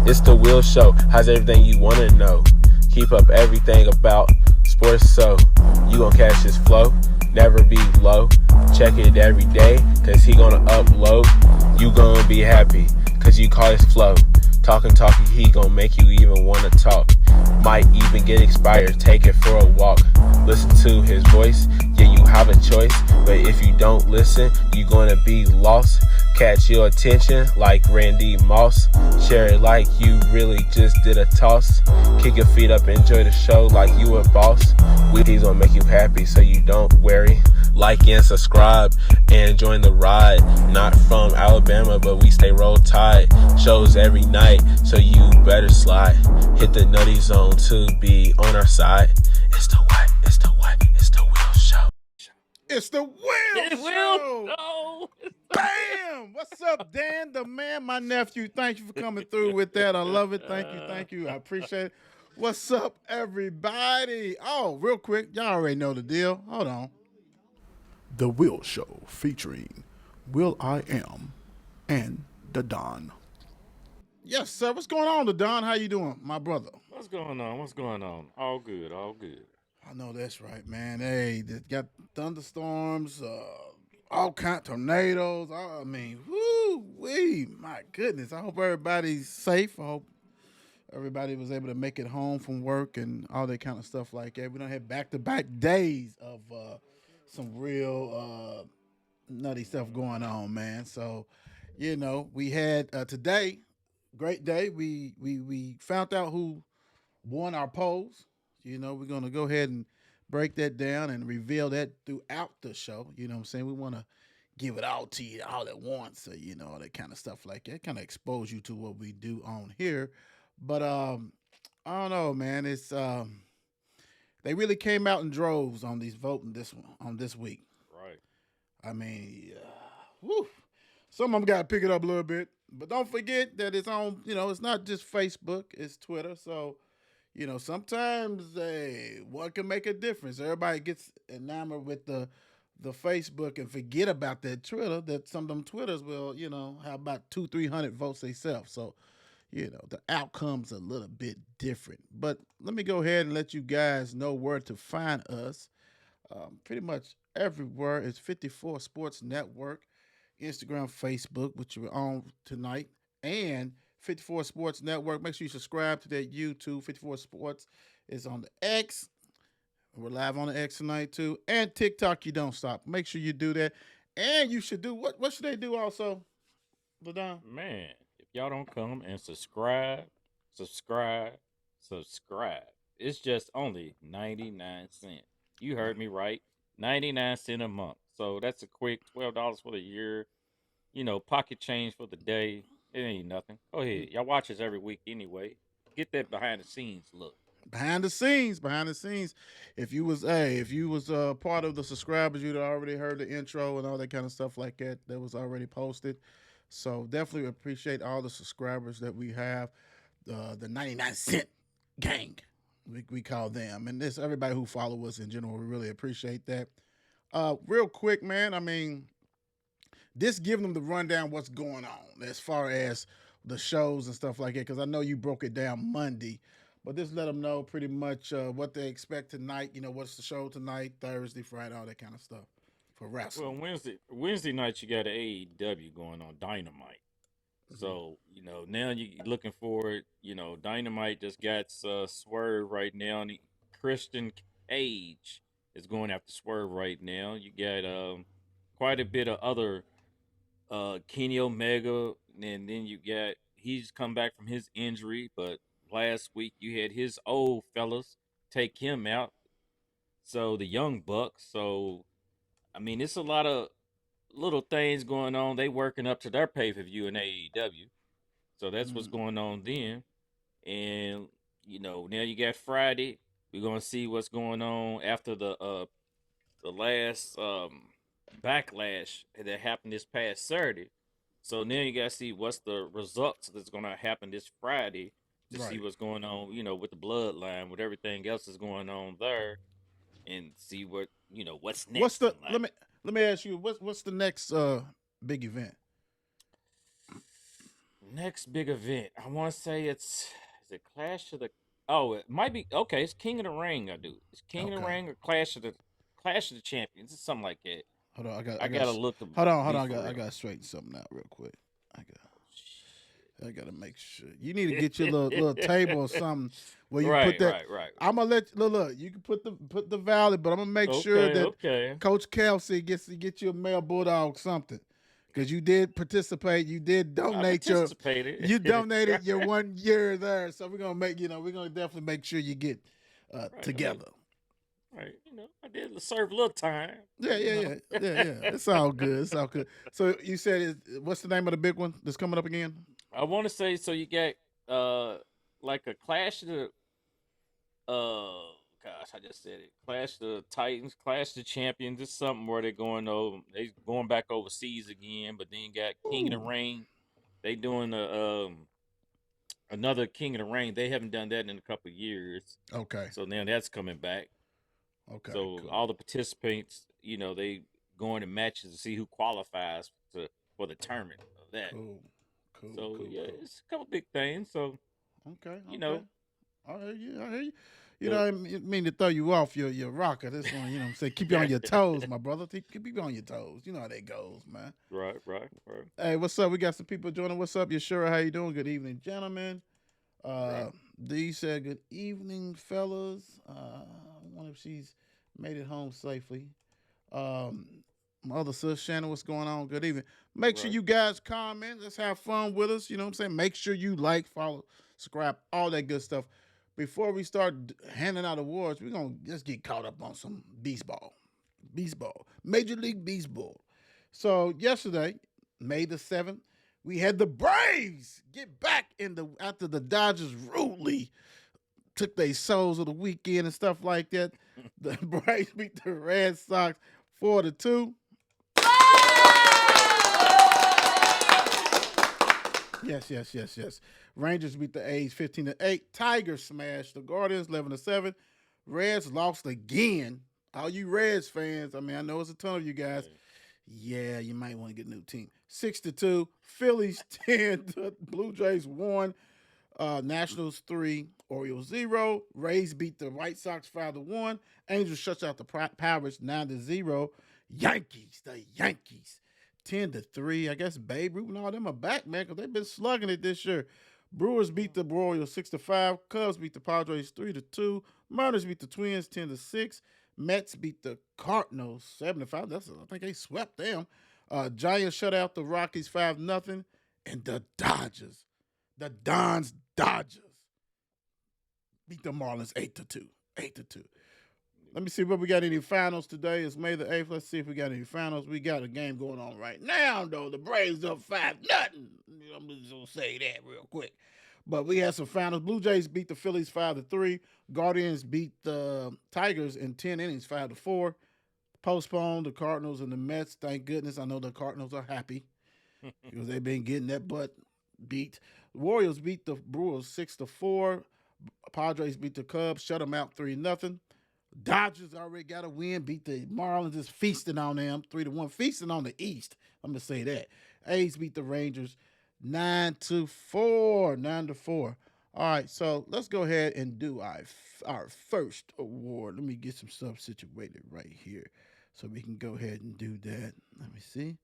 It's the Will Show. How's everything you want to know? Keep up everything about sports so you gon' catch his flow. Never be low. Check it every day, cause he gonna upload. You gonna be happy, cause you call his flow. Talking, he gonna make you even wanna talk. Might even get inspired, take it for a walk. Listen to his voice, yeah, you have a choice. But if you don't listen, you gonna be lost. Catch your attention like Randy Moss. Share it like you really just did a toss. Kick your feet up, enjoy the show like you a boss. He's gonna make you happy, so you don't worry. Like and subscribe and join the ride. Not from Alabama, but we stay roll tide. Shows every night, so you better slide. Hit the nutty zone to be on our side. It's the what? It's the what? It's the Will Show. It's the Will Show. No. Bam! What's up, Dan, the man, my nephew? Thank you for coming through with that. I love it. Thank you. I appreciate it. What's up, everybody? Oh, real quick, y'all already know the deal. Hold on. The Will Show featuring Will I Am and the Don. Yes, sir. What's going on, the Don? How you doing, my brother? What's going on? What's going on? All good. All good. I know that's right, man. Hey, they got thunderstorms, all kind of tornadoes. I mean, my goodness. I hope everybody's safe. I hope everybody was able to make it home from work and all that kind of stuff like that. We don't have back-to-back days of some real nutty stuff going on, man. So, we had today, great day. We found out who won our polls. We're going to go ahead and break that down and reveal that throughout the show. You know what I'm saying? We want to give it all to you all at once, so, all that kind of stuff like that. Kind of expose you to what we do on here. But I don't know, man. It's they really came out in droves on these voting this week. Right. I mean, some of them got to pick it up a little bit. But don't forget that it's on, it's not just Facebook, it's Twitter. So, sometimes one can make a difference. Everybody gets enamored with the Facebook and forget about that Twitter, that some of them Twitters will, have about 200-300 votes themselves. So, the outcome's a little bit different. But let me go ahead and let you guys know where to find us. Pretty much everywhere is 54 Sports Network, Instagram, Facebook, which we're on tonight, and 54 Sports Network. Make sure you subscribe to that YouTube. 54 Sports is on the X. We're live on the X tonight too. And TikTok, you don't stop. Make sure you do that. And you should do what should they do also, Ladon? Man, if y'all don't come and subscribe, it's just only 99 cents. You heard me right. 99 cents a month. So that's a quick $12 for the year. Pocket change for the day. It ain't nothing. Go ahead. Y'all watch us every week anyway. Get that behind the scenes look. Behind the scenes. If you was part of the subscribers, you'd already heard the intro and all that kind of stuff like that. That was already posted. So definitely appreciate all the subscribers that we have. The 99-cent gang, we call them, and this everybody who follow us in general. We really appreciate that. Real quick, man. I mean, this giving them the rundown what's going on as far as the shows and stuff like that, because I know you broke it down Monday, but just let them know pretty much what they expect tonight. What's the show tonight, Thursday, Friday, all that kind of stuff for wrestling. Well, Wednesday night you got an AEW going on Dynamite. So, now you're looking for it. Dynamite just got Swerve right now. And Christian Cage is going after Swerve right now. You got quite a bit of other Kenny Omega. And then he's come back from his injury. But last week you had his old fellas take him out. So the Young Bucks. So, I mean, it's a lot of little things going on. They working up to their pay-per-view in AEW. So that's what's going on then. And, now you got Friday. We're going to see what's going on after the last backlash that happened this past Saturday. So now you got to see what's the results that's going to happen this Friday to see what's going on, with the bloodline, with everything else that's going on there, and see what's next. Let me ask you, what's the next big event? Next big event. I want to say is it Clash of the. Oh, it might be okay. It's King of the Ring. I do. It's King of the Okay. Ring or Clash of the Champions. It's something like that. Hold on. I I got. gotta look to Hold be on. for I real. got to straighten something out real quick. I got. Oh I got to make sure. You need to get your shit. little table or something where you put Right, that. right, right. I'm gonna let look. You can put the valley, but I'm gonna make sure Okay, that okay. Coach Kelsey gets to get you a male bulldog something, because you did participate. You did I donate your. participated. You donated your Right, 1 year there, so we're gonna make we're gonna definitely make sure you get right. I mean, together. right. I did serve a little time. Yeah. It's all good. It's all good. So you said, what's the name of the big one that's coming up again? I want to say so. You got like a Clash of the gosh, I just said it. Clash of the Titans, Clash of the Champions. It's something where they going back overseas again, but then you got King of the Ooh. Ring. They doing another King of the Ring. They haven't done that in a couple of years. Okay. So now that's coming back. Okay. So Cool. all the participants, they going to matches to see who qualifies for the tournament of that. Cool. Cool. So Cool. yeah, Cool. it's a couple big things. So Okay. you Okay. know I hear you. I hear you. You know, the I mean to throw you off your rocker. This one, you know what I'm saying? Keep you on your toes, my brother. Keep you on your toes. You know how that goes, man. right. Hey, what's up? We got some people joining. What's up? You sure? How you doing? Good evening, gentlemen. Right. D said, good evening, fellas. I wonder if she's made it home safely. Um, my other sister, Shannon, what's going on? Good evening. Make sure Right. you guys comment. Let's have fun with us. You know what I'm saying? Make sure you like, follow, subscribe, all that good stuff. Before we start handing out awards, we're going to just get caught up on some baseball. Baseball. Major League Baseball. So yesterday, May the 7th, we had the Braves get back after the Dodgers rudely took their souls of the weekend and stuff like that. The Braves beat the Red Sox 4-2. Yes. Rangers beat the A's 15-8. Tigers smashed the Guardians 11-7. Reds lost again. All you Reds fans, I mean, I know it's a ton of you guys. Yeah, you might want to get a new team. 6-2. Phillies 10. Blue Jays 1. Nationals 3. Orioles 0. Rays beat the White Sox 5-1. Angels shuts out the Pirates 9-0. The Yankees 10-3. I guess Babe Ruth and all them are back, man, because they've been slugging it this year. Brewers beat the Royals 6-5. Cubs beat the Padres 3-2. Mariners beat the Twins 10-6. Mets beat the Cardinals 7-5. I think they swept them. Giants shut out the Rockies 5-0. And the Dodgers, the Dodgers, beat the Marlins 8-2. 8-2. Let me see what we got. Any finals today. It's May the 8th. Let's see if we got any finals. We got a game going on right now, though. The Braves up 5-0. I'm just going to say that real quick. But we had some finals. Blue Jays beat the Phillies 5-3. Guardians beat the Tigers in 10 innings, 5-4. Postponed the Cardinals and the Mets. Thank goodness. I know the Cardinals are happy because they've been getting that butt beat. The Warriors beat the Brewers 6-4. Padres beat the Cubs, shut them out 3-0. Dodgers already got a win, beat the Marlins, just feasting on them 3-1, feasting on the East. I'm gonna say that. A's beat the Rangers 9-4, 9-4. All right, so let's go ahead and do our first award. Let me get some stuff situated right here so we can go ahead and do that. Let me see.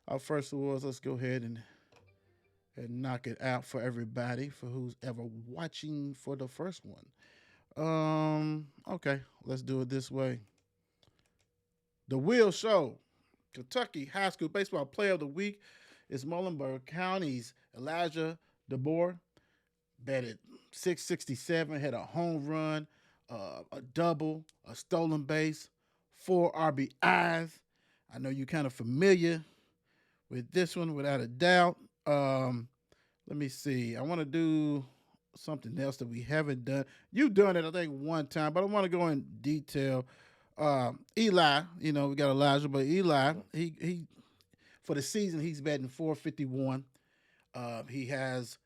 Our first awards, let's go ahead and knock it out for everybody, for who's ever watching for the first one. Okay, let's do it this way. The Will Show, Kentucky High School Baseball Player of the Week is Muhlenberg County's Elijah DeBoer. Batted .667, had a home run, a double, a stolen base, 4 RBIs. I know you're kind of familiar with this one, without a doubt. Let me see. I want to do something else that we haven't done. You've done it, I think, one time, but I want to go in detail. Eli, we got Elijah, but Eli, he for the season he's batting .451. He has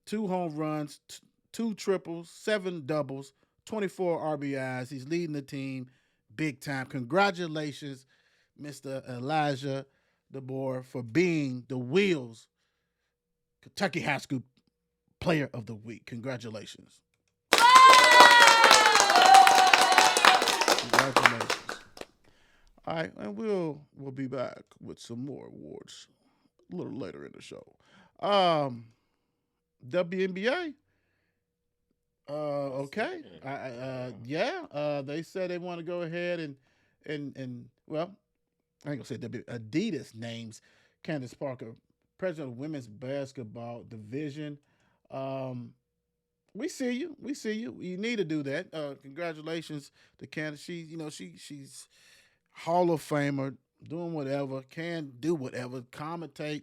2 home runs, 2 triples, 7 doubles, 24 RBIs. He's leading the team big time. Congratulations, Mr. Elijah DeBoer, for being the wheels Kentucky High School Player of the Week. Congratulations. Congratulations. All right, and we'll be back with some more awards a little later in the show. WNBA. Okay. They said they want to go ahead and well, I ain't gonna say Adidas names Candace Parker president of women's basketball division. Um, we see you. We see you. You need to do that. Congratulations to Candace. She's Hall of Famer, doing whatever, can do whatever, commentate.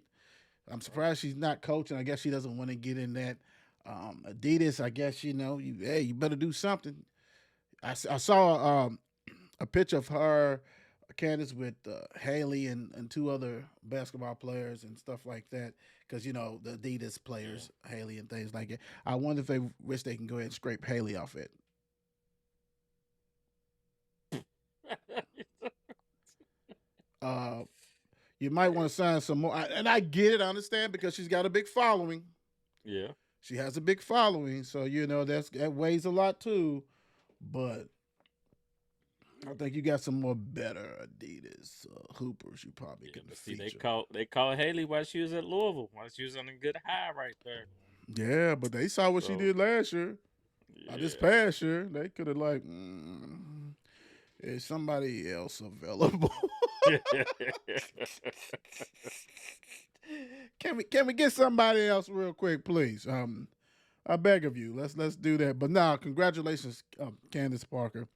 I'm surprised she's not coaching. I guess she doesn't want to get in that. Adidas, I guess you better do something. I saw a picture of her, Candace, with Haley and two other basketball players and stuff like that. Because the Adidas players, Haley and things like that. I wonder if they wish they can go ahead and scrape Haley off it. You might want to sign some more. And I get it, I understand, because she's got a big following. Yeah. She has a big following, so that weighs a lot too. But I think you got some more better Adidas hoopers you probably can feature. They called Haley while she was at Louisville, while she was on a good high right there. Yeah, but they saw what she did last year. Yeah. This past year, they could have is somebody else available? Can we get somebody else real quick, please? I beg of you. Let's do that. But now, congratulations, Candace Parker.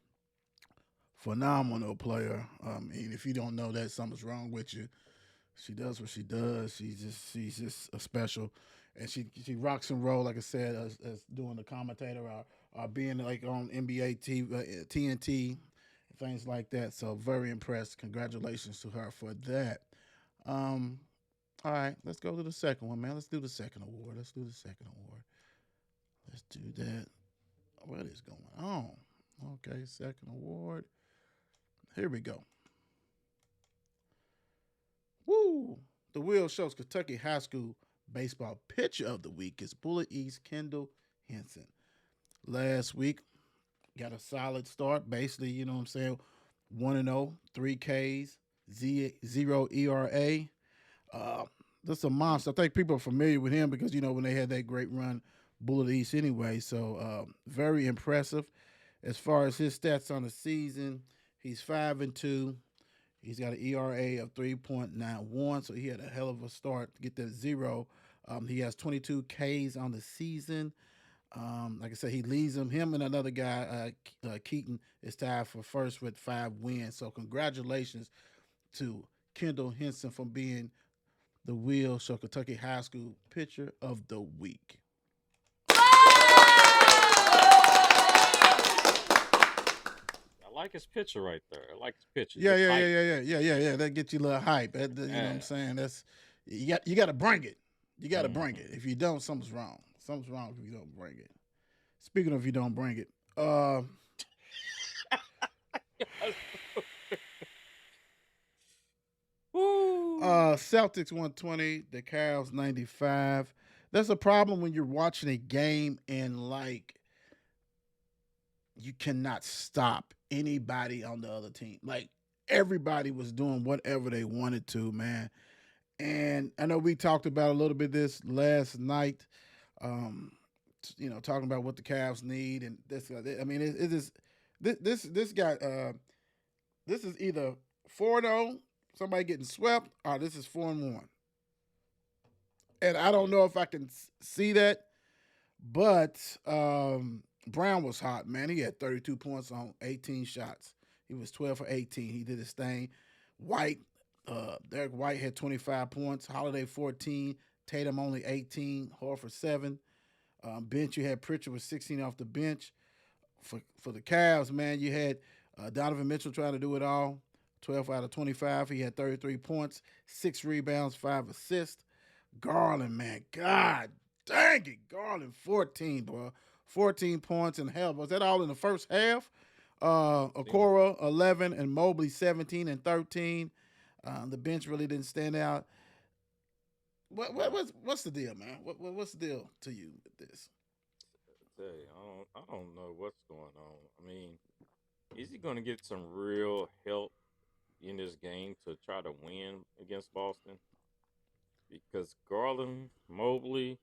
Phenomenal player. And if you don't know that, something's wrong with you. She does what she does. She's just a special, and she rocks and roll, like I said, as doing the commentator or being like on NBA TV, TNT, things like that. So very impressed. Congratulations to her for that. All right, let's go to the second one, man. Let's do the second award. Let's do that. What is going on? Okay, second award. Here we go. Woo! The Wheel shows Kentucky High School Baseball Pitcher of the Week is Bullet East Kendall Henson. Last week, got a solid start. Basically, 1-0, 3 Ks, 0 ERA. That's a monster. I think people are familiar with him because, when they had that great run, Bullet East anyway. So, very impressive. As far as his stats on the season, he's 5-2. He's got an ERA of 3.91, so he had a hell of a start to get that 0. He has 22 Ks on the season. Like I said, he leads them. Him and another guy, Keaton, is tied for first with 5 wins. So congratulations to Kendall Henson for being the Wheel Show Kentucky High School Pitcher of the Week. I like his picture right there. I like his picture. Yeah. That gets you a little hype. You know what I'm saying? That's you got to bring it. You got to bring it. If you don't, something's wrong. Something's wrong if you don't bring it. Speaking of, you don't bring it. Celtics 120, the Cavs 95. That's a problem when you're watching a game and you cannot stop anybody on the other team. Like everybody was doing whatever they wanted to, man. And I know we talked about a little bit this last night. Talking about what the Cavs need and this. I mean, it is this guy. This is either 4-0, somebody getting swept, or this is 4-1. And I don't know if I can see that, but Brown was hot, man. He had 32 points on 18 shots. He was 12 for 18. He did his thing. Derek White had 25 points. Holiday 14. Tatum only 18. Horford 7. Bench, you had Pritchard with 16 off the bench. For the Cavs, man, you had Donovan Mitchell trying to do it all. 12 out of 25. He had 33 points, 6 rebounds, 5 assists. Garland, man, God dang it. Garland, 14, bro. 14 points, and hell, was that all in the first half? Okoro, 11, and Mobley, 17 and 13. The bench really didn't stand out. Uh, what's the deal, man? What's the deal to you with this? I tell you, I don't know what's going on. I mean, is he going to get some real help in this game to try to win against Boston? Because Garland, Mobley,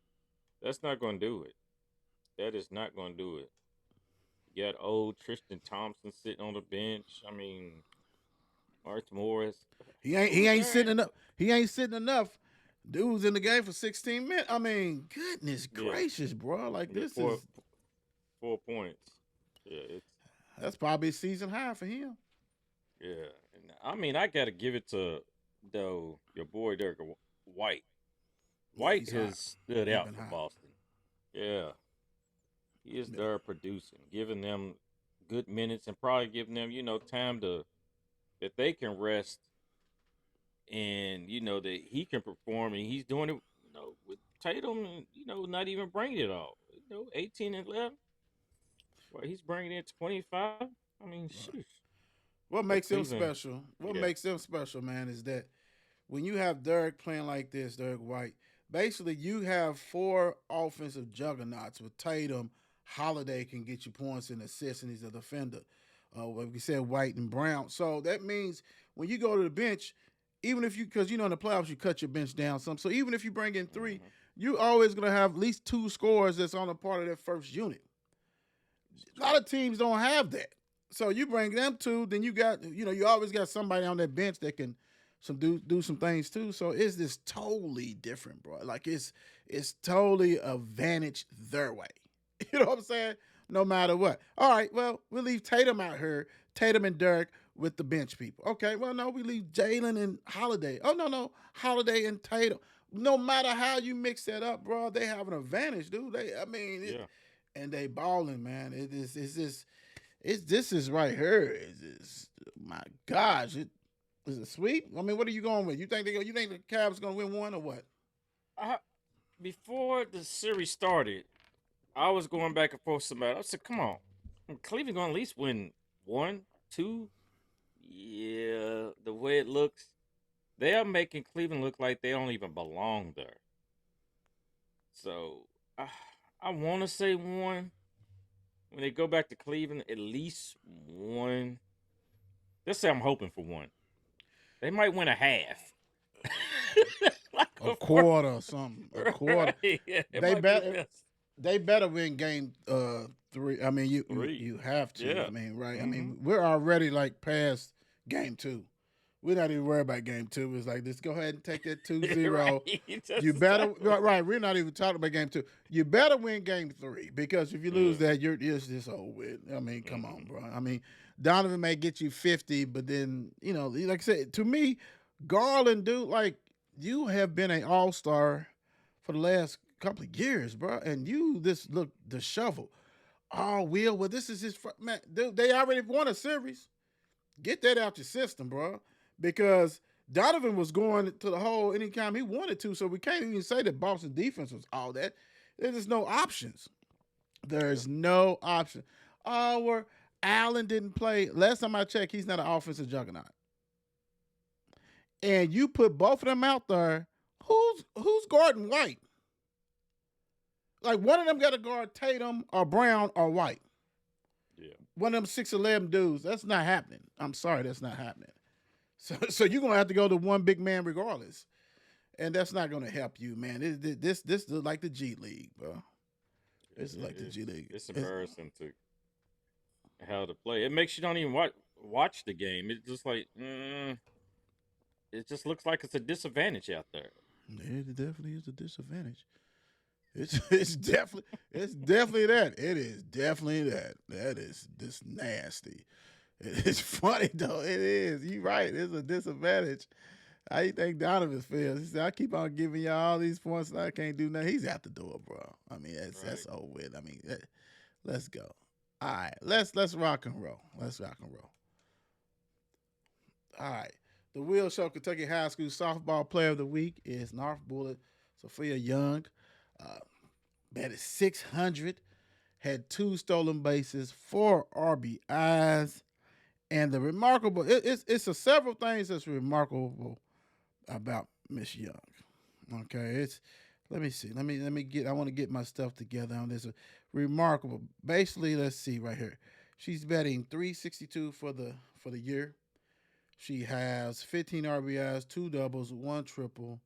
that's not going to do it. That is not going to do it. You got old Tristan Thompson sitting on the bench. I mean, March Morris. He Who's ain't there? sitting enough. He ain't sitting enough. Dude's in the game for 16 minutes. I mean, goodness Yeah, gracious, bro. Like yeah, this is 4 points. Yeah, it's that's probably a season high for him. yeah. And I mean, I got to give it to though your boy Derek White. Yeah, White he's hot. has stood He's out been for hot. Boston. Yeah, he is Yeah. there producing, giving them good minutes, and probably giving them time to that they can rest and that he can perform, and he's doing it with Tatum, and not even bringing it all. 18 and 11. Well, he's bringing in 25. I mean, Right. shoot. What But makes him Cleveland, special? What yeah, makes him special, man, is that when you have Derek playing like this, Derek White, basically you have four offensive juggernauts with Tatum. Holiday can get you points and assists, and he's a defender. Like we said, White and Brown. So that means when you go to the bench, even if you, because in the playoffs you cut your bench down some. So even if you bring in three, hmm you always gonna have at least two scores that's on a part of that first unit. it's A lot true. of teams don't have that. So you bring them two, then you got you always got somebody on that bench that can do some things too. So it's this totally different, bro. Like it's totally advantage their way. You know what I'm saying? No matter what. All right, well, we'll leave Tatum out here, Tatum and Dirk with the bench people. Okay, well, no, we leave Jalen and Holiday. Oh no, Holiday and Tatum. No matter how you mix that up, bro, they have an advantage, dude. I mean, Yeah. and they balling, man. It's this is right here. Is my gosh, is it sweep? I mean, what are you going with? You think the Cavs gonna win one or what? I, Before the series started, I was going back and forth with somebody. I said, "Come on, Cleveland gonna at least win one, two." Yeah, the way it looks, they are making Cleveland look like they don't even belong there. So I, I want to say one. When they go back to Cleveland, at least one. Let's say I'm hoping for one. They might win a half. Like A a quarter or something. A quarter. right. Yeah, it They might be the better best. they better win game three. I mean, you Three. you have to. Yeah. I mean, right? I Mm-hmm. mean, we're already like past game two. We're not even worried about game two. It's like, let's go ahead and take that 2-0. Right. You That's better exactly right. right. We're not even talking about game two. You better win game three because if you Yeah. lose that, it's just over with. I mean, come on, Mm-hmm. bro. I mean, Donovan may get you 50, but then like I said, to me, Garland, dude, like you have been an all star for the last couple of years, bro, and you this look disheveled. Oh, well, this is his man. Dude, they already won a series. Get that out your system, bro. Because Donovan was going to the hole anytime he wanted to, so we can't even say that Boston defense was all that. There's no options. Yeah. There's no option. Our Allen didn't play. Last time I checked, he's not an offensive juggernaut. And you put both of them out there. Who's guarding White? Like one of them got to guard Tatum or Brown or White. Yeah. One of them 6'11" dudes. That's not happening. I'm sorry, that's not happening. So you're gonna have to go to one big man regardless, and that's not gonna help you, man. This is like the G League, bro. This is like the G League. It's embarrassing to how to play. It makes you don't even watch the game. It's just like it just looks like it's a disadvantage out there. It definitely is a disadvantage. It's definitely that. It is definitely that. That is just nasty. It's funny though. It is. You right. It's a disadvantage. How you think Donovan feels? He said, "I keep on giving y'all all these points, and I can't do nothing." He's out the door, bro. I mean, that's Right. over with. I mean, let's go. All right, let's rock and roll. Let's rock and roll. All right. The Wheel Show Kentucky High School Softball Player of the Week is North Bullet Sophia Young. Uh, batted 600, had 2 stolen bases, 4 RBIs, and the remarkable it's several things that's remarkable about Miss Young. Okay, it's let me see. Let me get. I want to get my stuff together on this. Remarkable. Basically, let's see right here. She's batting 362 for the year. She has 15 RBIs, two doubles, one triple,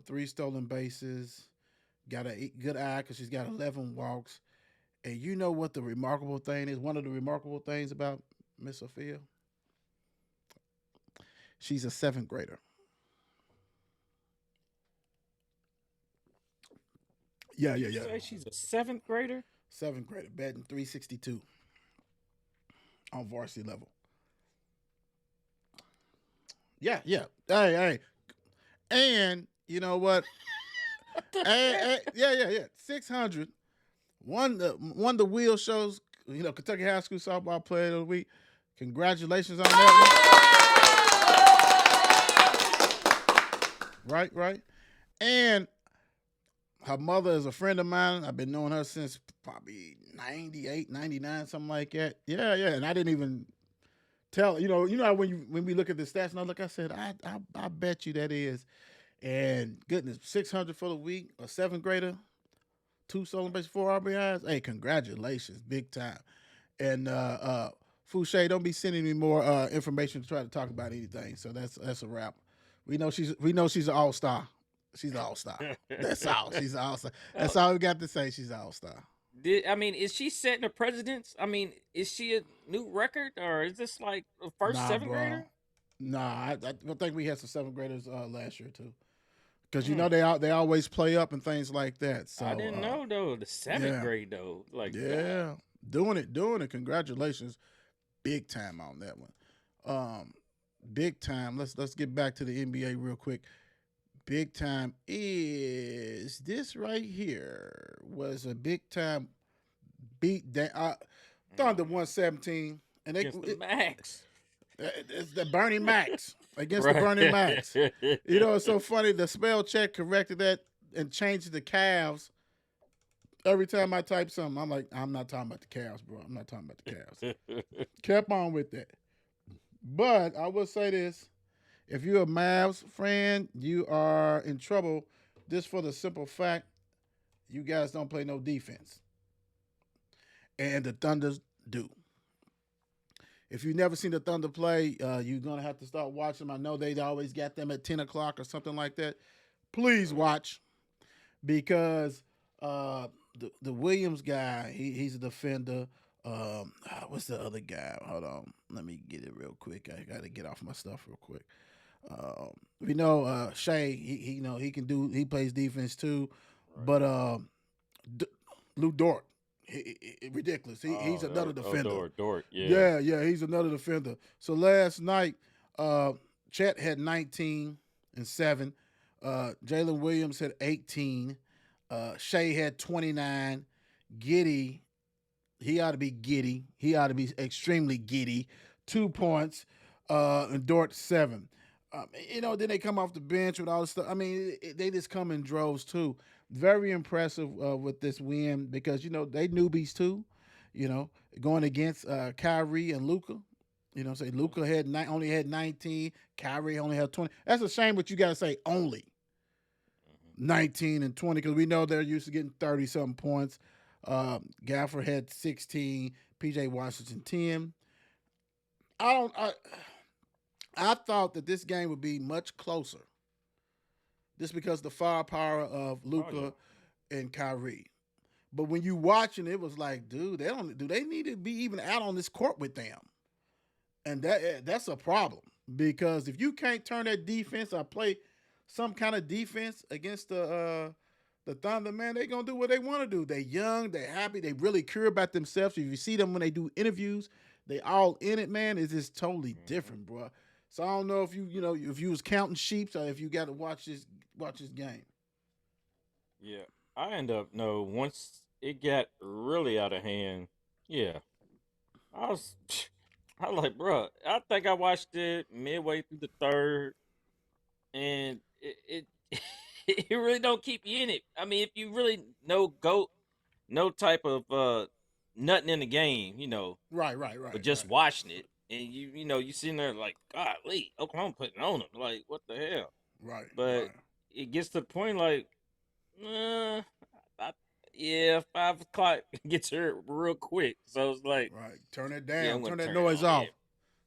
three stolen bases. Got a good eye because she's got 11 walks. And you know what the remarkable thing is? One of the remarkable things about Miss Sophia, she's a seventh grader. Yeah, yeah, You yeah. say she's a seventh grader? Seventh grader, batting 362 on varsity level. Yeah, yeah. Hey, hey. And you know what? Yeah, yeah, yeah. 600. Won the wheel shows, Kentucky High School Softball Player of the Week. Congratulations on that one. Right, right. And her mother is a friend of mine. I've been knowing her since probably 98, 99, something like that. Yeah, yeah. And I didn't even tell, how when we look at the stats and I said, I bet you that is. And goodness, 600 for the week, a seventh grader, two stolen bases, four RBIs. Hey, congratulations, big time. And Fouché, don't be sending me more information to try to talk about anything. So that's a wrap. We know she's an all star. She's an all star. That's all. She's an all star. That's all we got to say. She's an all star. Is she setting a precedence? Is she a new record, or is this like the first Nah, seventh bro. grader? Nah, I think we had some seventh graders last year too. Because Hmm. they always play up and things like that. So I didn't know though. The seventh yeah, grade though, like God. yeah, doing it. Congratulations, big time on that one. Big time. Let's get back to the NBA real quick. Big time is this right here was a big time beat down. Thunder 117, and Against the Max. it's the Bernie Macs against the Right. Bernie Macs. It's so funny. The spell check corrected that and changed the Cavs. Every time I type something, I'm like, I'm not talking about the Cavs, bro. I'm not talking about the Cavs. Kept on with that. But I will say this. If you're a Mavs fan, you are in trouble just for the simple fact you guys don't play no defense. And the Thunders do. If you've never seen the Thunder play, you're going to have to start watching them. I know they always got them at 10 o'clock or something like that. Please watch because the Williams guy, he's a defender. What's the other guy? Hold on. Let me get it real quick. I got to get off my stuff real quick. We know Shea, he can do, he plays defense too. Right. But Lou Dort, ridiculous. He's another defender. Dort, yeah. Yeah, he's another defender. So last night, Chet had 19 and 7. Jalen Williams had 18. Shea had 29. Giddy, he ought to be giddy. He ought to be extremely giddy. 2 points. And Dort 7. Then they come off the bench with all this stuff. They just come in droves too. Very impressive with this win because they newbies too. Going against Kyrie and Luka. Say Luka only had 19. Kyrie only had 20. That's a shame, but you got to say only 19 and 20 because we know they're used to getting 30 something points. Gafford had 16. PJ Washington 10. I thought that this game would be much closer. Just because the firepower of Luka and Kyrie. But when you watching, it was like, dude, they need to be even out on this court with them? And that's a problem. Because if you can't turn that defense or play some kind of defense against the Thunder, man, they're going to do what they want to do. They're young, they're happy, they really care about themselves. If you see them when they do interviews, they all in it, man. It's just totally different, bro. So I don't know if if you was counting sheep or if you got to watch this game. Yeah. I end up once it got really out of hand, yeah. I was I was like, bro, I think I watched it midway through the third and it it really don't keep you in it. If you really no type of nothing in the game, Right. but just watching it, and you sitting there like, golly, Oklahoma putting on them, like what the hell? Right. But right. it gets to the point like, uh, I, yeah, 5 o'clock gets here real quick. So it's like, Right. Turn it yeah, I'm down. gonna Turn that turn it noise on. Yeah, off.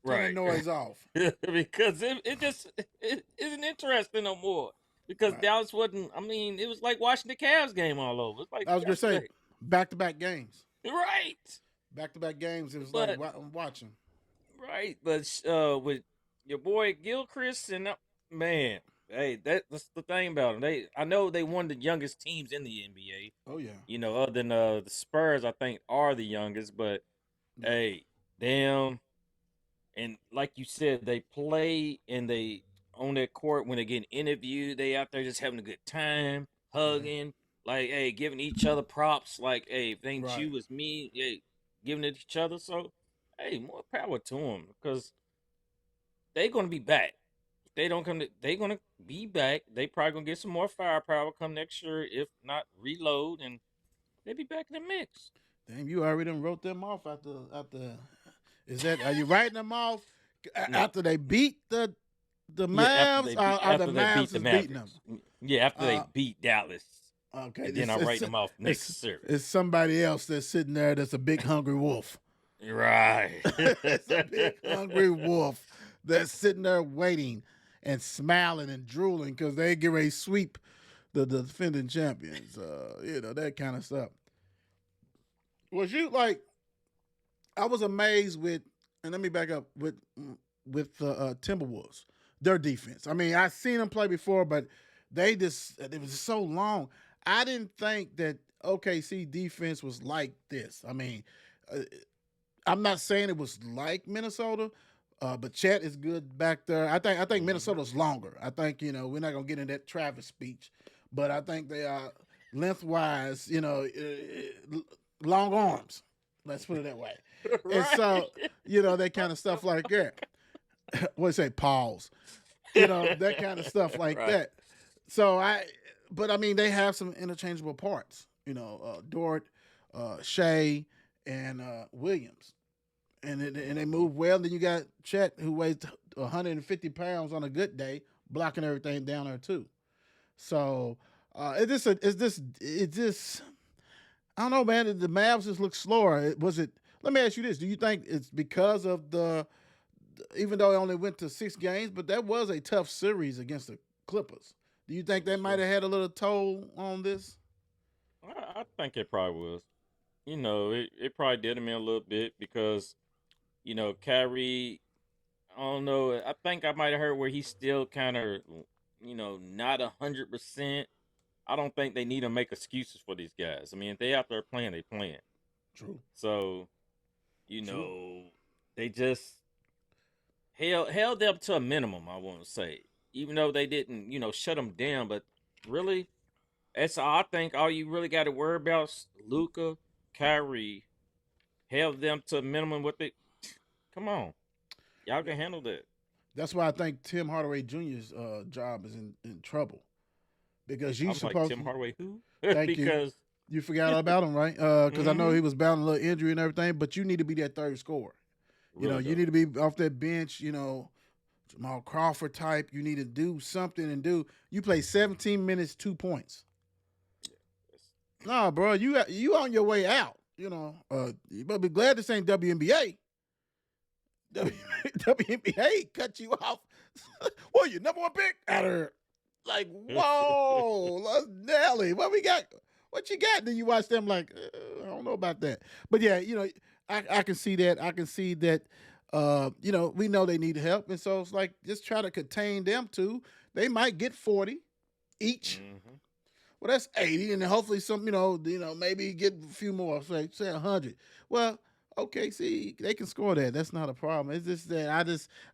Turn that right. noise off. Because it just it isn't interesting no more. Because Right. Dallas wasn't. I mean, it was like watching the Cavs game all over. It's like I was gonna say yesterday, back-to-back games. right? Back-to-back games. It was like But I'm watching. right, but with your boy Gilchrist and man, hey, that's the thing about them. I know they one of the youngest teams in the NBA. Oh yeah. You know, other than the Spurs, I think are the youngest. But Yeah. hey, damn. And like you said, they play and they on that court when they get interviewed, they out there just having a good time, Yeah. hugging, like hey, giving each other props, like hey, if it ain't Right. you, it's me, hey, giving it to each other. So hey, more power to them because they gonna be back. If they don't come, they gonna be back. They probably gonna get some more firepower come next year, if not reload, and they be back in the mix. Damn, you already done wrote them off after. Is that? Are you writing them off No, after they beat the yeah, Mavs? Or the after they beat Mavs the is beating them? Mavericks. Yeah, after they Uh, beat Dallas, okay. and then I write them off It's, next series. it's somebody else that's sitting there that's a big hungry wolf. Right. It's a big hungry wolf that's sitting there waiting and smiling and drooling because they get ready to sweep the defending champions. That kind of stuff. Was you like? I was amazed with, and let me back up with the Timberwolves, their defense. I mean, I've seen them play before, but it was so long. I didn't think that OKC defense was like this. I mean, uh, I'm not saying it was like Minnesota, but Chet is good back there. I think Mhm. Minnesota's longer. I think we're not gonna get in that Travis speech, but I think they are lengthwise. Long arms. Let's put it that way. And Right. so that kind of stuff like that. What do you say? Pause. That kind of stuff like Right. that. But I mean, they have some interchangeable parts. Dort, Shea, and Williams, and they move well. Then you got Chet, who weighs 150 pounds on a good day, blocking everything down there too. So it's this. I don't know, man. The Mavs just look slower. Was it? Let me ask you this: do you think it's because of even though they only went to 6 games, but that was a tough series against the Clippers? Do you think For that might sure. have had a little toll on this? I think it probably was. It probably did him in a little bit because, Kyrie, I don't know. I think I might have heard where he's still kind of, not 100%. I don't think they need to make excuses for these guys. I mean, if they out there playing, they playing. True. So, you True. know, they just held up to a minimum, I want to say. Even though they didn't, shut them down, but really, I think all you really got to worry about is Luca, Kyrie, held them to a minimum. What they come on, y'all Yeah. can handle that. That's why I think Tim Hardaway Jr.'s job is in trouble because I you was like supposed Tim to. Hardaway, who? Thank you. Because You forgot all about him, right? Because I know hmm he was bound a little injury and everything, but you need to be that third scorer. really You though, need to be off that bench. Jamal Crawford type. You need to do something and do. You play 17 minutes, 2 points. It's- Nah, bro, you on your way out. You better be glad this ain't WNBA. WNBA cut you off. Well, you number one pick out of her. Like, whoa, Nelly, what we got? What you got? Then you watch them like, I don't know about that. But yeah, I can see that. I can see that. We know they need help, and so it's like just try to contain them too. They might get 40 each. mhm. Well, that's 80, and then hopefully some, maybe get a few more, say 100. Well, okay, see, they can score that. That's not a problem. It's just that I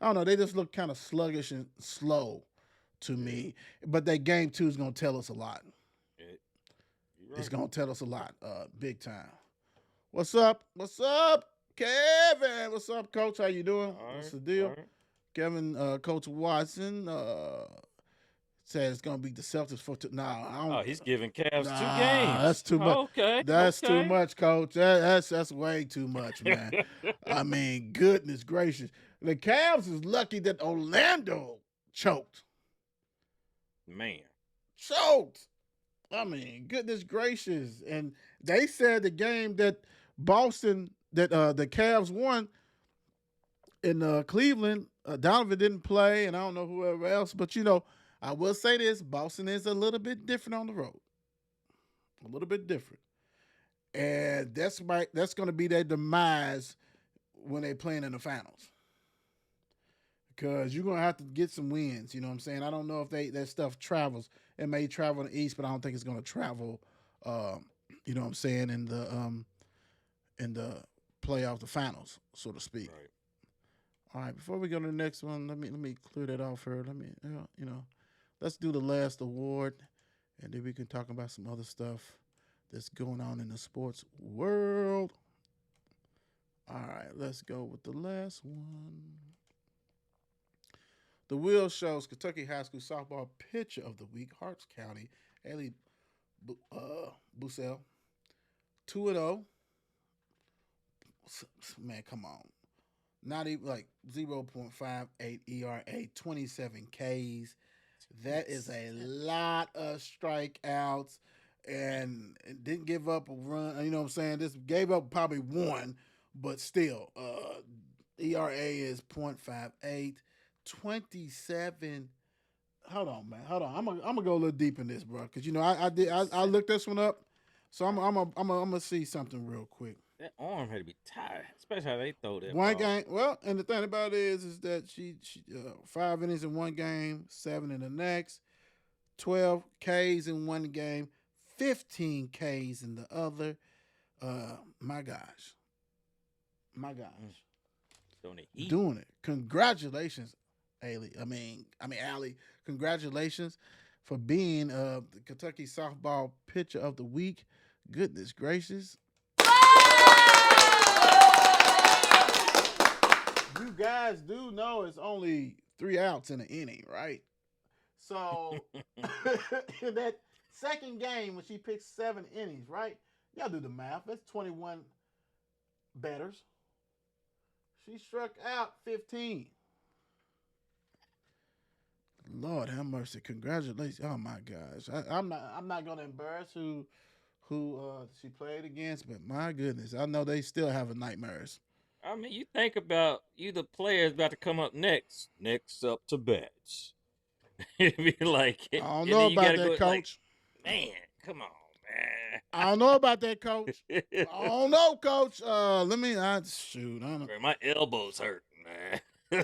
don't know. They just look kind of sluggish and slow to Yeah, me. But that game two is gonna tell us a lot. it, you're It's right. gonna tell us a lot, big time. What's up? What's up, Kevin? What's up, Coach? How you doing? All What's right, the all deal? right. Kevin, Coach Watson, said it's gonna be the Celtics for two. Nah, I Oh, don't. he's giving Cavs two Nah, that's games. too much. Okay, That's too okay. much, Coach. That's way too much, man. I mean, goodness gracious. The Cavs is lucky that Orlando choked. Man, choked. I mean, goodness gracious. And they said the game that Boston, that the Cavs won in Cleveland, Donovan didn't play, and I don't know whoever else. But, I will say this, Boston is a little bit different on the road. A little bit different. And that's going to be their demise when they playing in the finals. Because you're going to have to get some wins, you know what I'm saying? I don't know if that stuff travels. It may travel in the East, but I don't think it's going to travel, you know what I'm saying, in the playoff, the finals, so to speak. Right. All right, before we go to the next one, let me clear that off here. Let's do the last award, and then we can talk about some other stuff that's going on in the sports world. All right, let's go with the last one. The Wheel shows Kentucky High School softball pitcher of the week, Harts County, Ailey Bussell, 2-0. Man, come on. Not even like 0.58 ERA, 27 Ks. That is a lot of strikeouts, and didn't give up a run. You know what I'm saying? This gave up probably one, but still, ERA is 0.58. 27. Hold on, man. Hold on. I'm gonna go a little deep in this, bro, because I looked this one up, so I'm gonna see something real quick. That arm had to be tired, especially how they throw that One ball. game. Well, and the thing about it is that she 5 innings in one game, 7 in the next, 12 Ks in one game, 15 Ks in the other. My gosh. Doing it. Congratulations, Allie. Allie. Congratulations for being the Kentucky softball pitcher of the week. Goodness gracious. You guys do know it's only 3 outs in an inning, right? So in that second game when she picked 7 innings, right? Y'all do the math. That's 21 batters. She struck out 15. Lord have mercy. Congratulations. Oh my gosh. I'm not gonna embarrass who she played against, but my goodness, I know they still having nightmares. I mean, you think about the players about to come up next. Next up to bats. It'd be like, I don't know about that, coach. Like, man, come on, man. I don't know about that, coach. I don't know, coach. Shoot. I don't know. Man, my elbows hurt, man.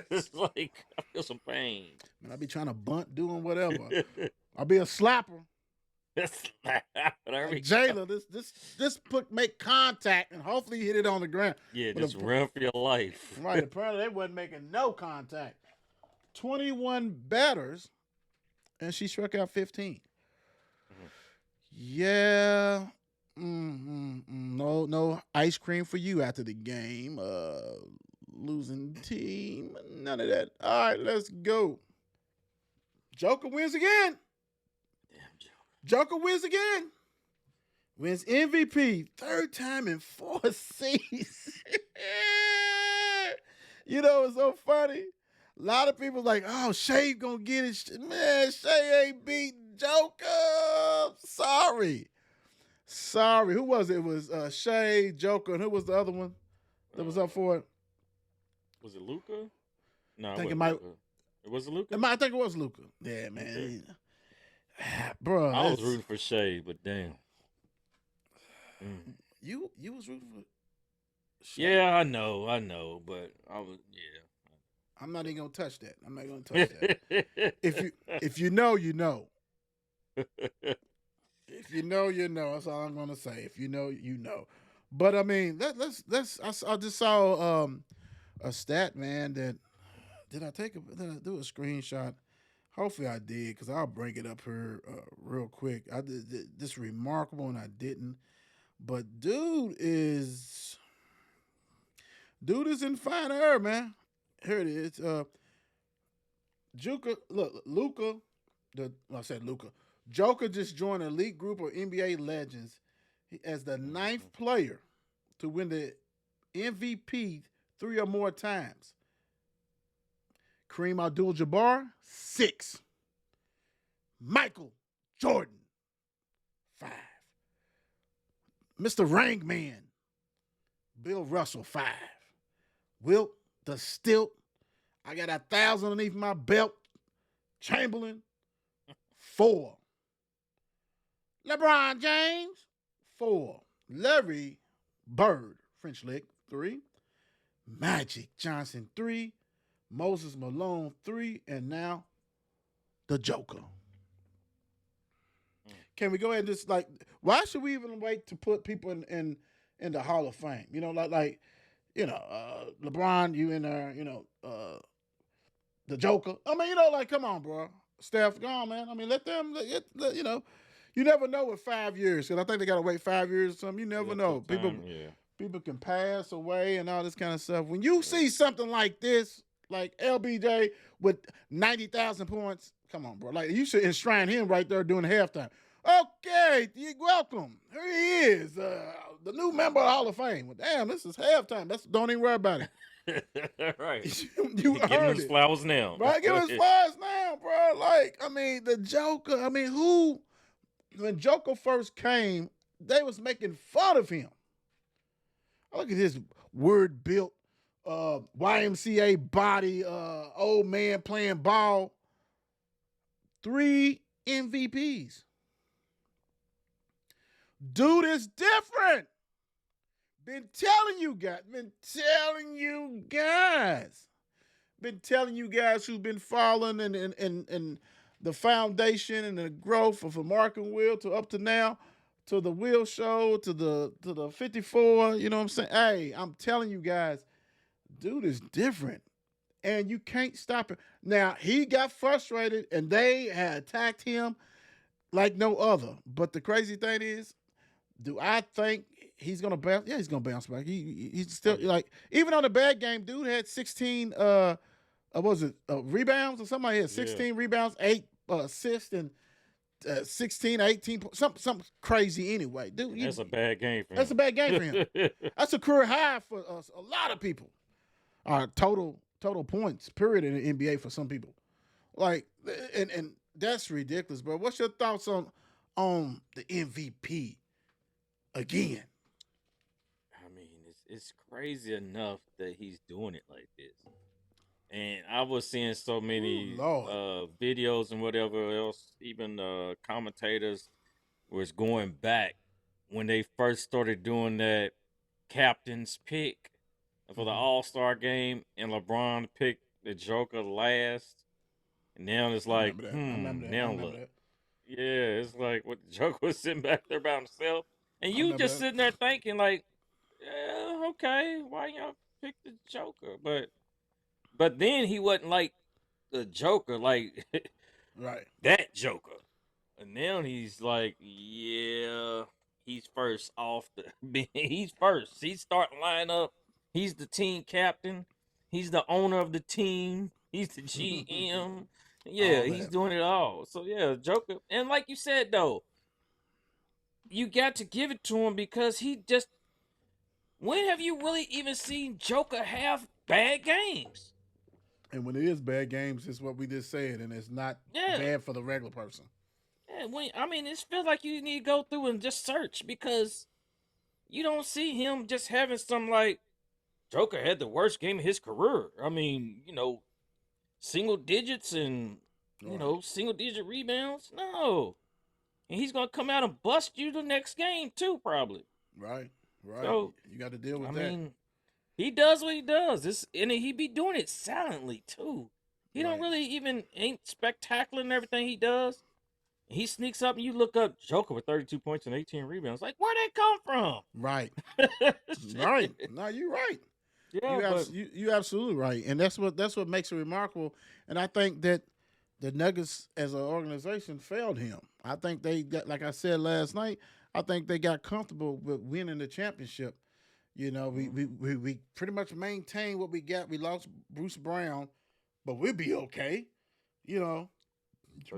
It's like I feel some pain. Man, I be trying to bunt, doing whatever. I'll be a slapper. Like Jayla, make contact and hopefully you hit it on the ground. Yeah, just run for your life. Right. Apparently they wasn't making no contact. 21 batters, and she struck out 15. Mm-hmm. Yeah. No ice cream for you after the game. Losing team. None of that. All right, let's go. Joker wins again. Joker wins again. Wins MVP. 3rd time in 4 seasons. It's so funny. A lot of people like, oh, Shay gonna get it. Man, Shay ain't beat Joker. Sorry. Who was it? It was Shay, Joker, and who was the other one that was up for it? Was it Luca? No, I think Was it Luca? I think it was Luca. Yeah, man. Okay. Bro, I was rooting for Shay, but damn. You was rooting for Shay? Yeah, I know, but I was I'm not even gonna touch that. I'm not gonna touch that. If you know, you know. If you know, you know. That's all I'm gonna say. If you know, you know. But I mean, let's. I just saw a stat, man. Did I do a screenshot? Hopefully I did, because I'll bring it up here real quick. I did this remarkable, and I didn't. But dude is in fine air, man. Here it is. Luca. I said Luca. Joker just joined an elite group of NBA legends as the 9th player to win the MVP 3 or more times. Kareem Abdul-Jabbar, 6. Michael Jordan, 5. Mr. Ringman, Bill Russell, 5. Wilt the Stilt, I got 1,000 underneath my belt. Chamberlain, 4. LeBron James, 4. Larry Bird, French Lick, 3. Magic Johnson, 3. Moses Malone, 3. And now the Joker. Can we go ahead and just like, why should we even wait to put people in the Hall of Fame? You know, like LeBron, you in there, the Joker. I mean, like, come on, bro. Steph, go on, man. I mean, let them, you never know with 5 years. Because I think they got to wait 5 years or something. You never know. People can pass away and all this kind of stuff. When you see something like this, like LBJ with 90,000 points, come on, bro. Like, you should enshrine him right there during halftime. Okay, welcome. Here he is, the new member of the Hall of Fame. Well, damn, this is halftime. Don't even worry about it. Right. you Give him earned his it. flowers now. Right, give him his flowers now, bro. Like, I mean, the Joker. I mean, when Joker first came, they was making fun of him. Look at his word built YMCA body, old man playing ball. 3 MVPs. Dude is different. Been telling you guys who've been following and the foundation and the growth of American Will to up to now, to the Will Show, to the 54. You know what I'm saying? Hey, I'm telling you guys, dude is different. And you can't stop it. Now, he got frustrated and they had attacked him like no other. But the crazy thing is, do I think he's gonna bounce? Yeah, he's gonna bounce back. He's still like, even on the bad game, dude had 16 rebounds or somebody had 16 rebounds, 8 assists, and 16, 18, something crazy anyway. Dude, That's a bad game for him. That's a bad game for him. That's a career high for a lot of people. Total points, period, in the NBA for some people. Like, and that's ridiculous, bro. What's your thoughts on the MVP again? I mean, it's crazy enough that he's doing it like this. And I was seeing so many videos and whatever else, even commentators was going back when they first started doing that captain's pick for the All-Star game, and LeBron picked the Joker last. And now it's like, now look. Yeah, it's like what the Joker was sitting back there by himself. And you just sitting there thinking like, yeah, okay, why y'all pick the Joker? But then he wasn't like the Joker, like right, that Joker. And now he's like, yeah, he's first off the he's first. He's starting lineup. He's the team captain. He's the owner of the team. He's the GM. Yeah, he's doing it all. So yeah, Joker. And like you said though, you got to give it to him because he just. When have you really even seen Joker have bad games? And when it is bad games, it's what we just said, and it's not bad for the regular person. Yeah, it feels like you need to go through and just search because you don't see him just having some like Joker had the worst game of his career. I mean, single digits and single digit rebounds. No, and he's gonna come out and bust you the next game too, probably. Right. So you got to deal with that. I mean, he does what he does. And he be doing it silently too. He don't really even ain't spectacular in everything he does. He sneaks up and you look up Joker with 32 points and 18 rebounds. Like, where'd that come from? Right. Right. No, you're right. Yeah, you're absolutely right. And that's what makes it remarkable. And I think that the Nuggets as an organization failed him. I think they got, like I said last night, I think they got comfortable with winning the championship. We pretty much maintained what we got. We lost Bruce Brown, but we'll be okay. So you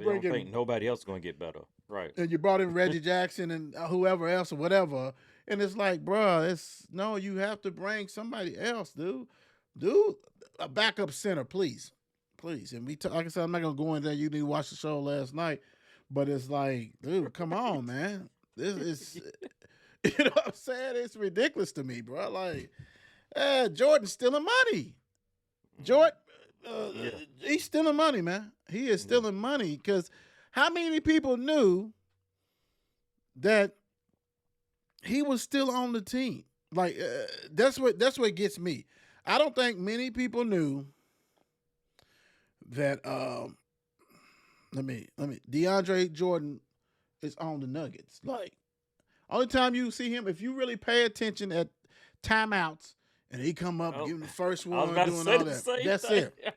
don't think nobody else is going to get better. Right. And you brought in Reggie Jackson and whoever else or whatever. And it's like, bro, you have to bring somebody else, dude. Dude, a backup center, please. And like I said, I'm not going to go into that. You need to watch the show last night. But it's like, dude, come on, man. This is, you know what I'm saying? It's ridiculous to me, bro. Like, Jordan's stealing money. Mm. Jordan, Yeah. he's stealing money, man. He is Yeah. stealing money because how many people knew that he was still on the team? Like, that's what gets me. I don't think many people knew that. Let me. DeAndre Jordan is on the Nuggets. Like, only time you see him, if you really pay attention at timeouts, and he come up, Oh, give him the first I was one, about to doing say all the that. same That's thing. it.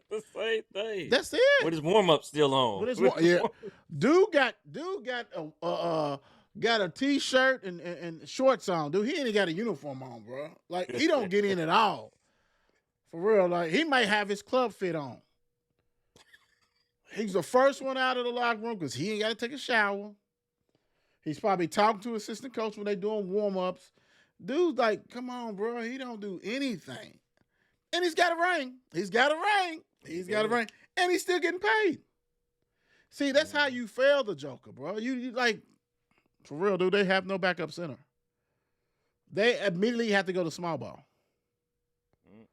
The same thing. That's it. With his warm up still on. What is With one? his Yeah, warm- dude got a t-shirt and shorts on. Dude, he ain't got a uniform on, bro. Like he don't get in at all. For real, like he might have his club fit on. He's the first one out of the locker room because he ain't got to take a shower. He's probably talking to assistant coach when they doing warm ups. Dude's like, come on, bro. He don't do anything, and he's got a ring. He's got a ring. He's got a ring, and he's still getting paid. See, that's how you fail the Joker, bro. You like, for real, dude. They have no backup center. They immediately have to go to small ball. Mm.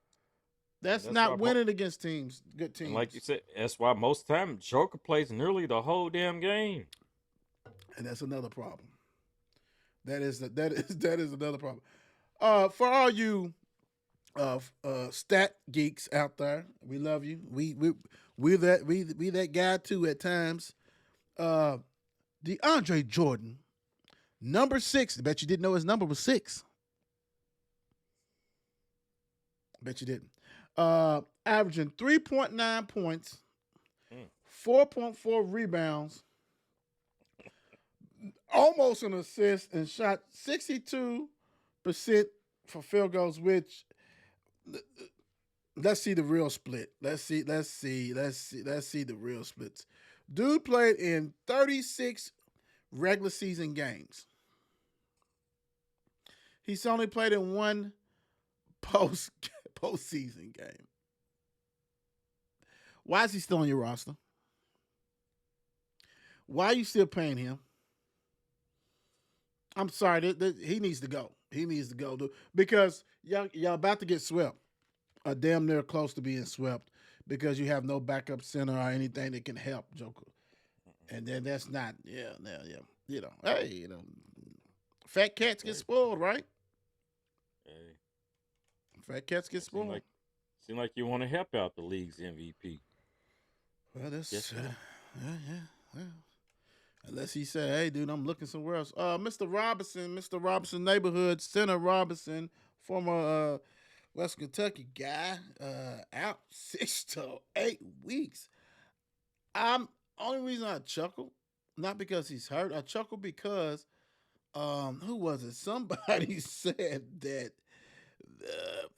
That's That's not why, winning against teams, good teams. and like you said, that's why most of the time Joker plays nearly the whole damn game. And that's another problem. That is another problem. For all you stat geeks out there, we love you. We that guy too at times. DeAndre Jordan, number 6. I bet you didn't know his number was 6. Bet you didn't. Averaging 3.9 points, 4.4 rebounds, almost an assist, and shot 62% for field goals, which let's see the real split. Let's see the real splits. Dude played in 36 regular season games. He's only played in one postseason game. Why is he still on your roster? Why are you still paying him? I'm sorry, he needs to go. He needs to go, dude, because y'all about to get swept. Damn near close to being swept because you have no backup center or anything that can help Joker. And then that's not, yeah. Hey, fat cats get spoiled, right? Hey, Fat cats get seem spoiled. seem like you want to help out the league's MVP. Well, that's Yes, sir. yeah. Well, unless he said, "Hey, dude, I'm looking somewhere else." Mr. Robinson, neighborhood center Robinson, former West Kentucky guy, out 6 to 8 weeks. I'm only reason I chuckle, not because he's hurt. I chuckle because who was it? Somebody said that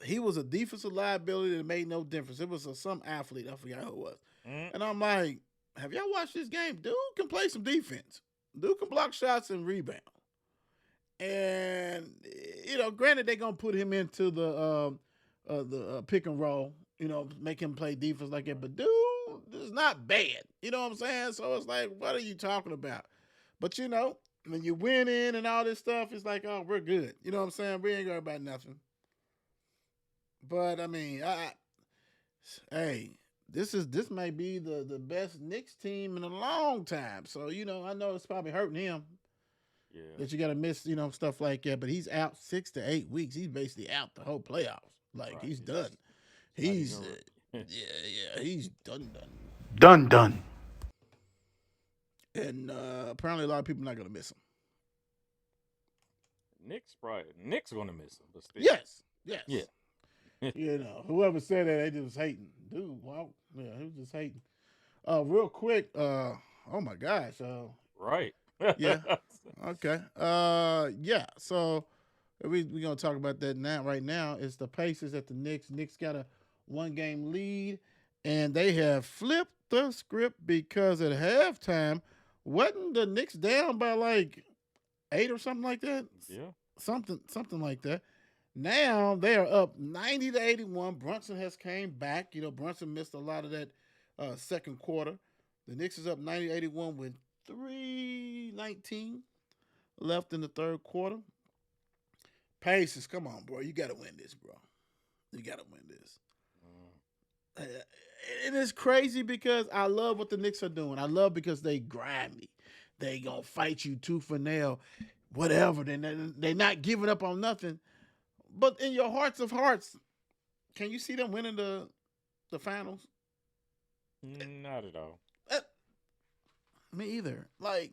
he was a defensive liability that made no difference. It was some athlete. I forgot who it was. Mm. And I'm like, have y'all watched this game? Dude can play some defense. Dude can block shots and rebound. And granted, they're gonna put him into the pick and roll. Make him play defense like that. But dude, it's not bad. You know what I'm saying? So it's like, what are you talking about? But when you win in and all this stuff, it's like, oh, we're good. You know what I'm saying? We ain't going about nothing. But I mean, hey, this may be the best Knicks team in a long time. So I know it's probably hurting him Yeah. that you got to miss stuff like that. But he's out 6 to 8 weeks. He's basically out the whole playoffs. Like Right. he's He's done. not He's even- he's done. And apparently a lot of people are not gonna miss him. Nick's gonna miss him, but still. Yes. Yeah. Whoever said that, they just hating. Dude, wow. Yeah, he was just hating. Real quick, oh my gosh. Right. Yeah. Okay. Yeah. So we're gonna talk about that now. Right now, it's the Pacers at the Knicks. Knicks got a 1-game lead, and they have flipped the script because at halftime, wasn't the Knicks down by like 8 or something like that? Yeah. Something like that. Now they are up 90-81. Brunson has came back. Brunson missed a lot of that second quarter. The Knicks is up 90-81 with 3:19 left in the third quarter. Pacers, come on, bro. You got to win this, bro. You got to win this. Mm. And it's crazy because I love what the Knicks are doing. I love because they grimy. They gonna fight you tooth and nail, whatever. They not giving up on nothing. But in your hearts of hearts, can you see them winning the finals? Not at all. Uh, Me either. Like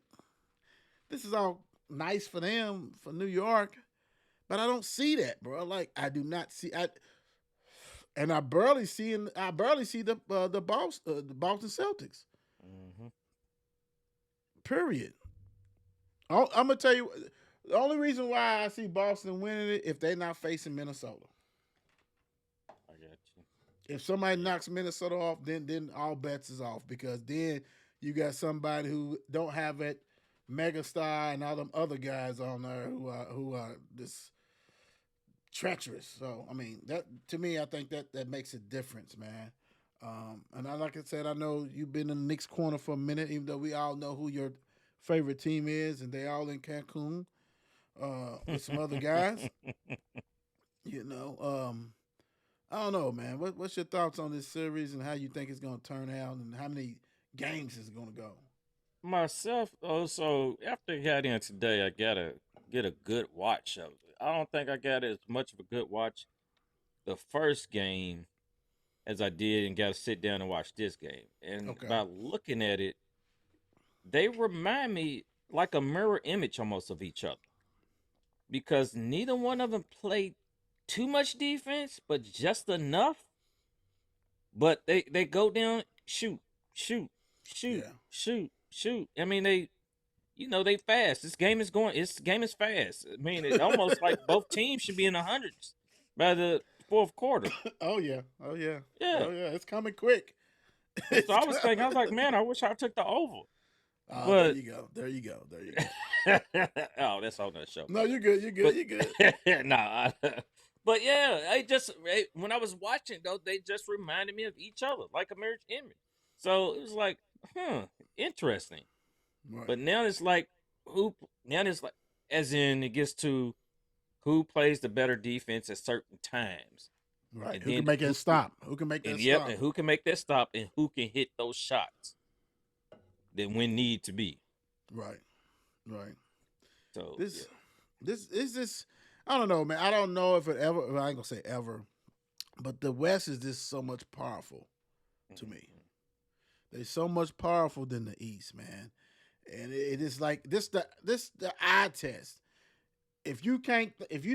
this is all nice for them for New York, but I don't see that, bro. Like I do not see. And I barely see the Boston Celtics. Hmm. Period. I'm gonna tell you the only reason why I see Boston winning it if they're not facing Minnesota. I got you. If somebody knocks Minnesota off, then all bets is off because then you got somebody who don't have that mega star and all them other guys on there who are just treacherous. So I mean that to me, I think that makes a difference, man. And like I said, I know you've been in the Knicks corner for a minute, even though we all know who your favorite team is, and they all in Cancun with some other guys. You know, I don't know, man. What's your thoughts on this series and how you think it's going to turn out, and how many games is going to go? Myself, also, after I got in today, I gotta get a good watch of it. I don't think I got as much of a good watch the first game as I did and got to sit down and watch this game. And Okay. by looking at it, they remind me like a mirror image almost of each other because neither one of them played too much defense, but just enough. But they go down, shoot, shoot, shoot, Yeah. shoot, shoot. I mean, they fast. This game is fast. I mean, it almost like both teams should be in the hundreds by the fourth quarter. Oh yeah. Oh yeah. Yeah. Oh yeah. It's coming quick. So I was thinking, I was like, man, I wish I took the over. Oh, there But you go. There you go. There you go. oh, that's on that show. No, you're good. You're good. But You're good. nah, but yeah, when I was watching though, they just reminded me of each other, like a mirror image. So it was like, interesting. Right. But now it's like who? Now it's like, as in it gets to who plays the better defense at certain times, Right. and Who can then make that stop? Who can make that and yep, stop? and who can make that stop, and who can hit those shots that when need to be. Right. Right. So yeah. This is this. I don't know, man. I don't know if it ever. Well, I ain't gonna say ever, but the West is just so much powerful to me. Mhm. They're so much powerful than the East, man. And it is like this the eye test. If you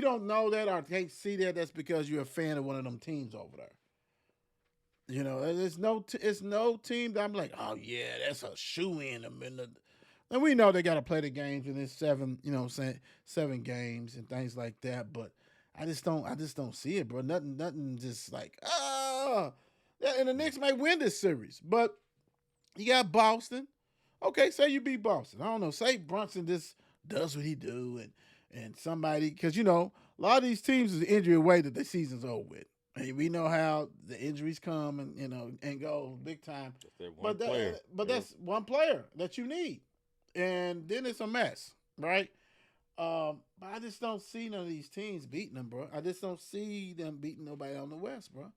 don't know that or can't see that, that's because you're a fan of one of them teams over there. You know, it's no team that I'm like, oh yeah, that's a shoe in them in the. And we know they got to play the games in this seven, you know, what I'm saying 7 games and things like that. But I just don't see it, bro. Nothing, just like yeah. And the Knicks might win this series, but you got Boston. Okay, say you beat Boston. I don't know. Say Brunson just does what he do, and somebody because a lot of these teams is injury away that the season's over with. And we know how the injuries come and and go big time. Just that one But player. that's one player that you need, and then it's a mess, right? But I just don't see none of these teams beating them, bro. I just don't see them beating nobody on the West, bro,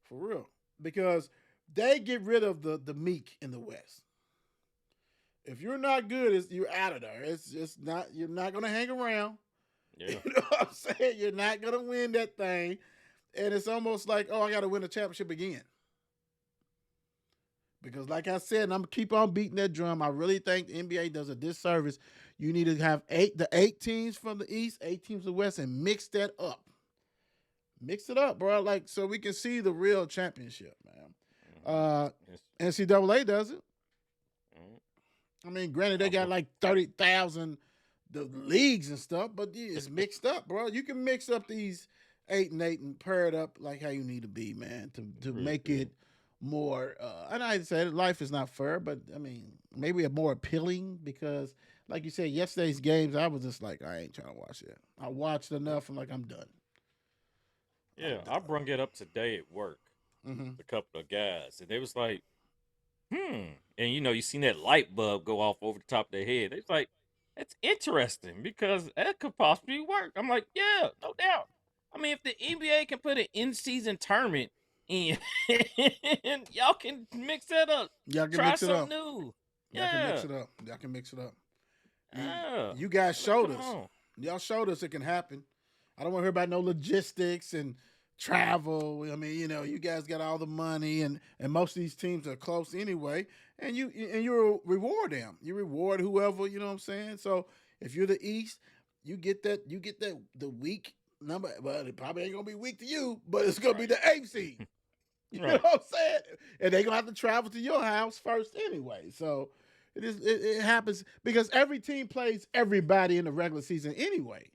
for real, because they get rid of the meek in the West. If you're not good, you're out of there. It's just not. You're not gonna hang around. Yeah. You know what I'm saying? You're not gonna win that thing, and it's almost like, oh, I got to win the championship again. Because, like I said, and I'm gonna keep on beating that drum. I really think the NBA does a disservice. You need to have the 8 teams from the East, 8 teams from the West, and mix that up. Mix it up, bro. Like so we can see the real championship, man. Yes. NCAA does it. Mhm. I mean, granted, they I got bu- like 30,000 the leagues and stuff, but it's mixed up, bro. You can mix up these 8 and 8 and pair it up like how you need to be, man, to Really make good. it more. And I said life is not fair, but I mean, maybe a more appealing because, like you said, yesterday's games, I was just like, I ain't trying to watch that. I watched enough, and like, I'm done. I'm Yeah, done. I brung it up today at work. Mm-hmm. A couple of guys, and they was like, And you seen that light bulb go off over the top of their head. It's like, that's interesting because that could possibly work. I'm like, yeah, no doubt. I mean, if the NBA can put an in-season tournament in, y'all can mix that up. Y'all can Try mix it something up. new. Y'all can mix Yeah. it up. Y'all can mix it up. Yeah. You guys Like, showed come us. on. Y'all showed us it can happen. I don't want to hear about no logistics and travel. I mean, you guys got all the money, and most of these teams are close anyway. And you reward them. You reward whoever. You know what I'm saying? So if you're the East, you get that the week number. Well, it probably ain't gonna be weak to you, but it's gonna be the eighth seed. You know Right. what I'm saying? And they're gonna have to travel to your house first anyway. So it happens because every team plays everybody in the regular season anyway.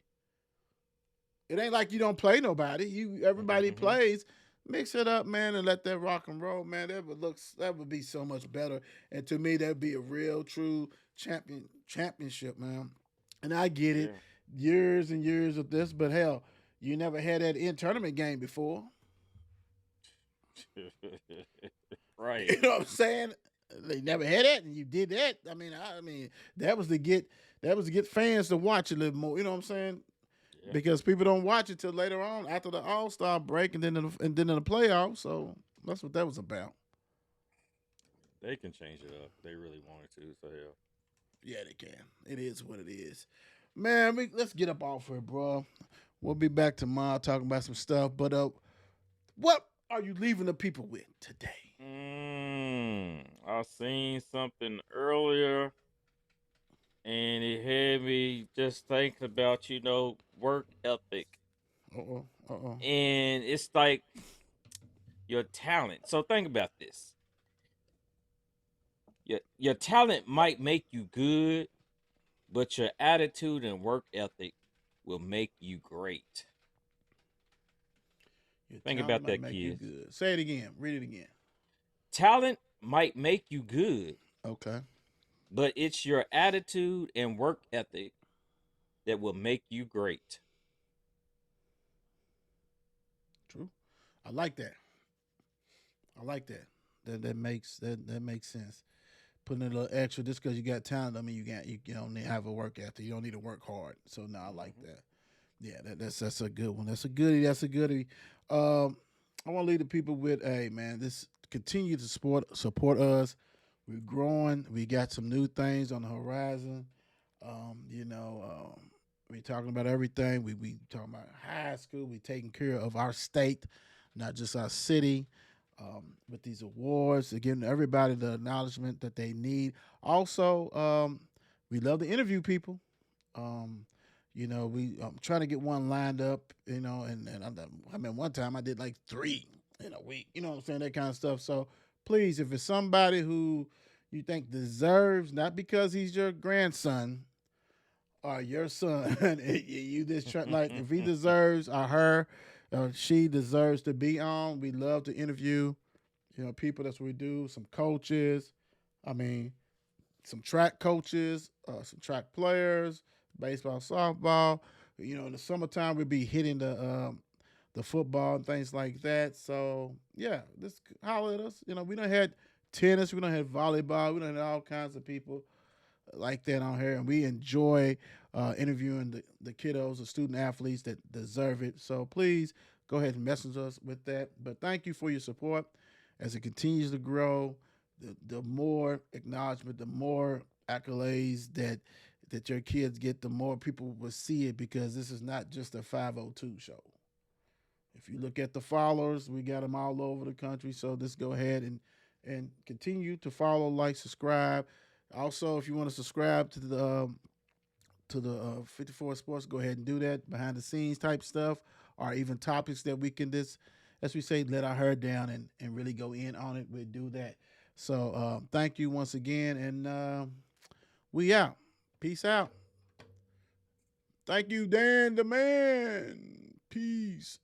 It ain't like you don't play nobody. Everybody plays. Mix it up, man, and let that rock and roll, man. That would be so much better. And to me, that'd be a real, true championship, man. And I get it, years and years of this, but hell, you never had that in tournament game before. Right. You know what I'm saying? They never had that, and you did that. I mean, that was to get fans to watch a little more. You know what I'm saying? Yeah. Because people don't watch it till later on after the All-Star break and then in the playoffs. So that's what that was about. They can change it up. They really wanted to. So hell. Yeah, they can. It is what it is. Man, let's get up off here, bro. We'll be back tomorrow talking about some stuff. But what are you leaving the people with today? I seen something earlier, and it had me just thinking about, work ethic. And it's like your talent. So think about this. Your talent might make you good, but your attitude and work ethic will make you great. Think about that, kids. Say it again. Read it again. Talent might make you good. Okay. But it's your attitude and work ethic that will make you great. True. I like that. That makes sense. Putting a little extra just because you got talent, I mean you don't need to have a work ethic. You don't need to work hard. So no, I like that. Yeah, that's a good one. That's a goodie. I want to leave the people with, hey man, this continue to support us. We're growing. We got some new things on the horizon. We talking about everything. We talking about high school. We taking care of our state, not just our city. With these awards, giving everybody the acknowledgement that they need. Also, we love to interview people. I'm trying to get one lined up, and I mean, one time I did like 3 in a week, you know what I'm saying, that kind of stuff. So please, if it's somebody who you think deserves, not because he's your grandson or your son, you just try, like if he deserves or her or she deserves to be on, we love to interview, people. That's what we do. Some coaches, some track coaches, some track players, baseball, softball. In the summertime, we'll be hitting the football and things like that. So, yeah, just holler at us. We done had tennis. We done had volleyball. We done had all kinds of people like that on here. And we enjoy interviewing the kiddos, the student athletes that deserve it. So, please go ahead and message us with that. But thank you for your support as it continues to grow. The more acknowledgement, the more accolades that your kids get, the more people will see it, because this is not just a 502 show. If you look at the followers, we got them all over the country. So just go ahead and continue to follow, like, subscribe. Also, if you want to subscribe to the 54 Sports, go ahead and do that. Behind the scenes type stuff, or even topics that we can just, as we say, let our hair down and really go in on it. We'll do that. So thank you once again, and we out. Peace out. Thank you, Dan the Man. Peace.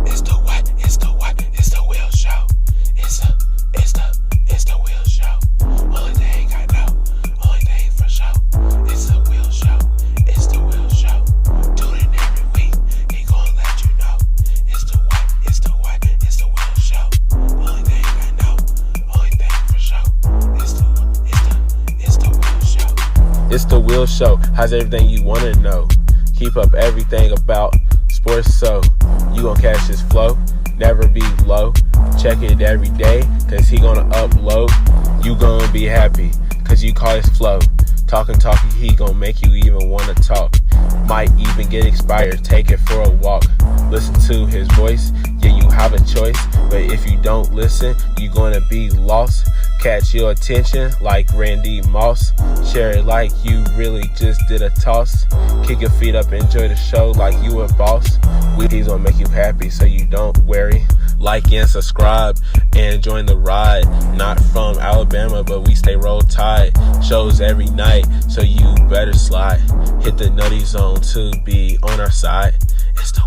It's the what? It's the what? It's the Will Show. It's the Will Show. Only thing I know, only thing for sure. It's the Will Show. It's the Will Show. Tune in every week. He gonna let you know. It's the what? It's the what? It's the Will Show. Only thing I know, only thing It's the Will Show. Has everything you want to know. Keep up everything about sports so you gon' catch his flow. Never be low. Check it every day, cause he gonna upload. You gonna be happy, cause you call his flow. Talking, he gonna make you even wanna talk. Might even get expired, take it for a walk. Listen to his voice, yeah, you have a choice. But if you don't listen, you gonna be lost. Catch your attention like Randy Moss. Share it like you really just did a toss. Kick your feet up, enjoy the show like you a boss. He's gonna make you happy so you don't worry. Like and subscribe and join the ride. Not from Alabama, but we stay roll tide. Shows every night, so you better slide. Hit the nutty zone to be on our side. It's the